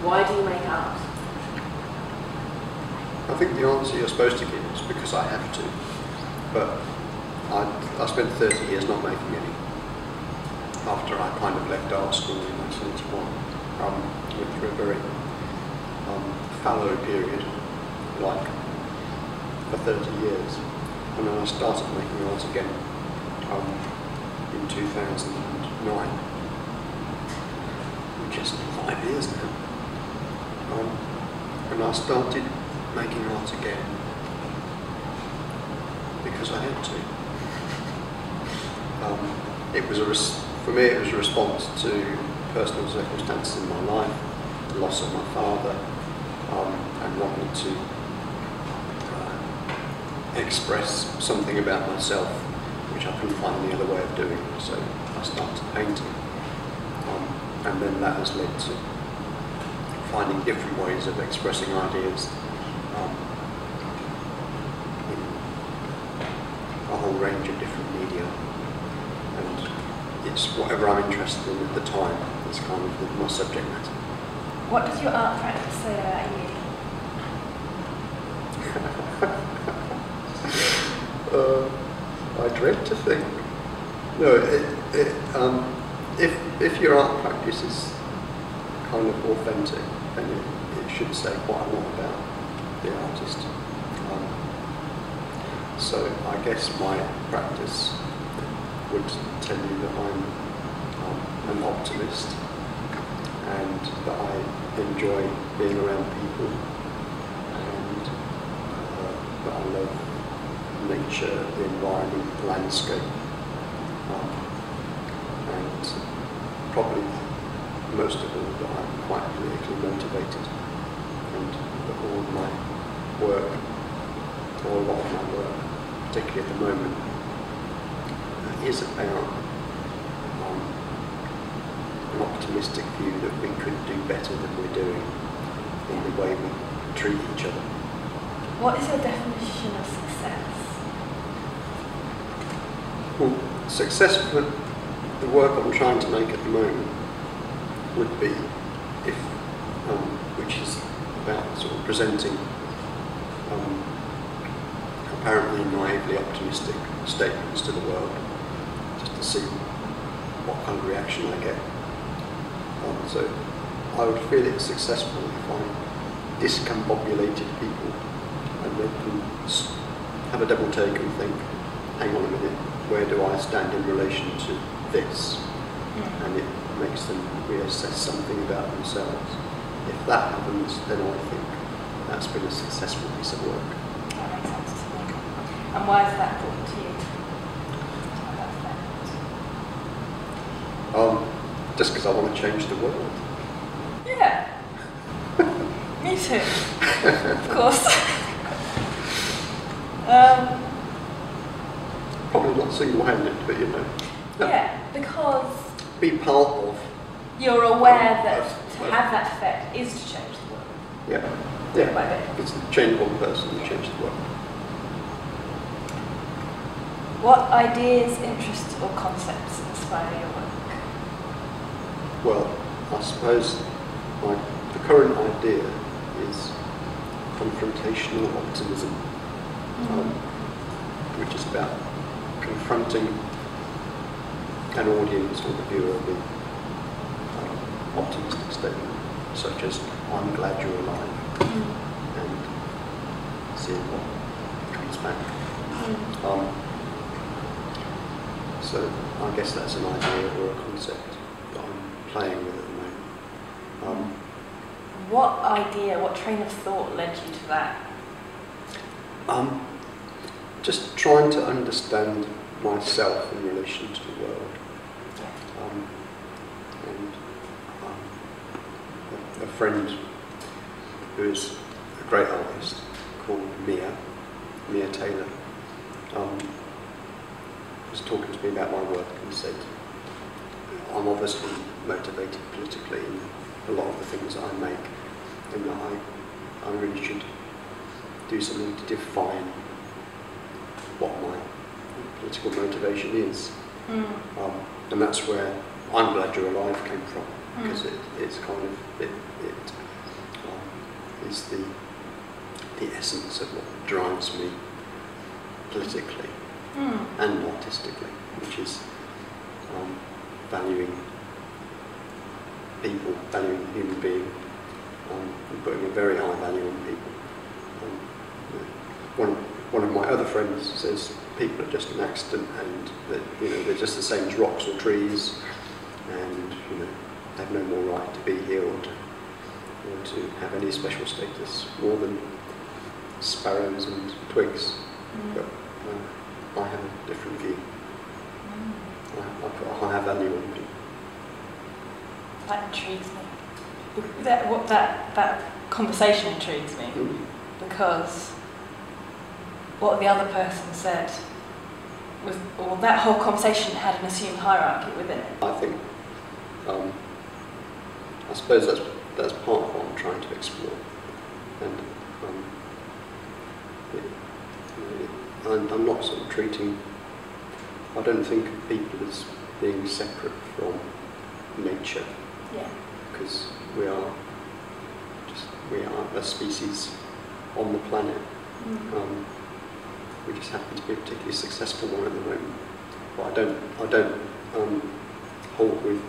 Why do you make art? I think the answer you're supposed to give is because I have to. But I spent 30 years not making any. After I kind of left art school in 1971, went through a very fallow period, like for 30 years. And then I started making art again in 2009, which is 5 years now. And I started making art again because I had to. For me, it was a response to personal circumstances in my life, the loss of my father, and wanting to express something about myself, which I couldn't find any other way of doing. So I started painting, and then that has led to finding different ways of expressing ideas in a whole range of different media. And it's whatever I'm interested in at the time. It's kind of my subject matter. What does your art practice say about you? I dread to think. No, if your art practice is kind of authentic, then it should say quite a lot about the artist. So I guess my practice would tell you that I'm an optimist and that I enjoy being around people, and that I love nature, the environment, the landscape, and probably most of all that I'm quite politically motivated, and that all of my work, or a lot of my work, particularly at the moment, is about an optimistic view that we could do better than we're doing in the way we treat each other. What is your definition of success? Well, success for the work I'm trying to make at the moment would be if, which is about sort of presenting apparently naively optimistic statements to the world, just to see what kind of reaction I get. So I would feel it successful if I discombobulated people and made them have a double take and think, hang on a minute, where do I stand in relation to this? And it makes them reassess something about themselves. If that happens, then I think that's been a successful piece of work. That makes sense to me. And why is that important to you? Just because I want to change the world. Yeah. Me too. Of course. Probably not single-handed, but you know. Yeah, because be part of. You're aware that to have that effect is to change the world. Yeah. Bit by bit. It's to change one person to change the world. What ideas, interests, or concepts inspire your work? Well, I suppose the current idea is confrontational optimism, which is about confronting an audience or the viewer with optimistic statement, such as, I'm glad you're alive, and seeing what comes back. So I guess that's an idea or a concept that I'm playing with at the moment. What idea, what train of thought led you to that? Just trying to understand myself in relation to the world. And a friend who is a great artist called Mia Taylor, was talking to me about my work and said, I'm obviously motivated politically in a lot of the things that I make, and that I really should do something to define what my political motivation is. And that's where I'm Glad You're Alive came from, because it's kind of, it is the essence of what drives me politically and artistically, which is valuing people, valuing the human being, and putting a very high value on people. One of my other friends says people are just an accident, and that they're just the same as rocks or trees, and they have no more right to be here or to have any special status more than sparrows and twigs. But I have a different view. I put a higher value on people. That intrigues me. That conversation intrigues me because what the other person said was, or that whole conversation had an assumed hierarchy within it. I think, I suppose that's part of what I'm trying to explore, and I'm not sort of treating. I don't think of people as being separate from nature. Yeah. Because we are a species on the planet. We just happen to be a particularly successful one at the moment. But I don't hold with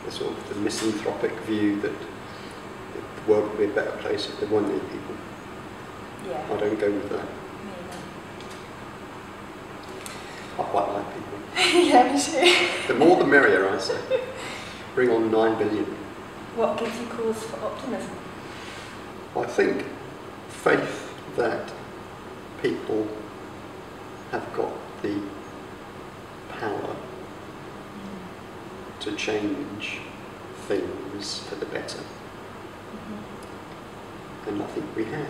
the sort of the misanthropic view that the world would be a better place if there weren't any people. Yeah. I don't go with that. Me I quite like people. either. Yeah, me too. The more the merrier, I say. Bring on 9 billion. What gives you cause for optimism? I think faith that people have got the power to change things for the better. And I think we have.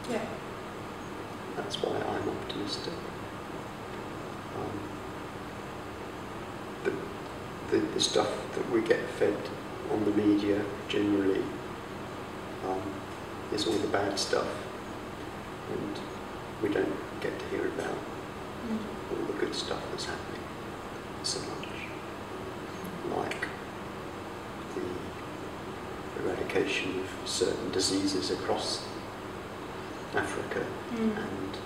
Yeah. That's why I'm optimistic. The stuff that we get fed on the media generally is all the bad stuff, and we don't get to hear about all the good stuff that's happening so much, like the eradication of certain diseases across Africa and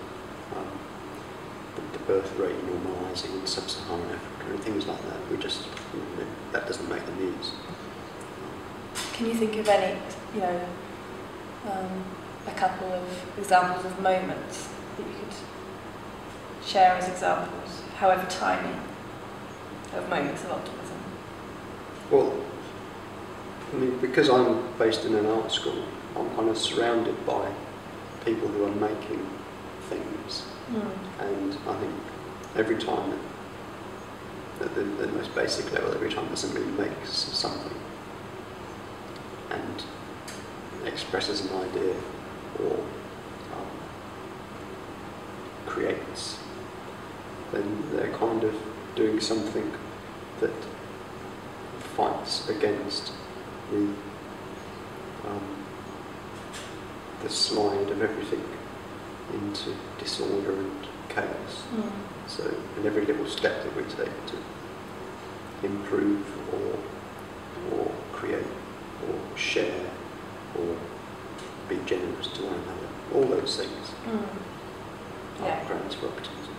the birth rate normalising in sub-Saharan Africa and things like that. We just, that doesn't make the news. Can you think of any, a couple of examples of moments that you could share as examples, however tiny, of moments of optimism? Well, I mean, because I'm based in an art school, I'm kind of surrounded by people who are making things. And I think every time, at the most basic level, every time that somebody makes something and expresses an idea or creates, then they're kind of doing something that fights against the slide of everything into disorder and chaos. So in every little step that we take to improve or create or share or be generous to one another, all those things are grounds for optimism.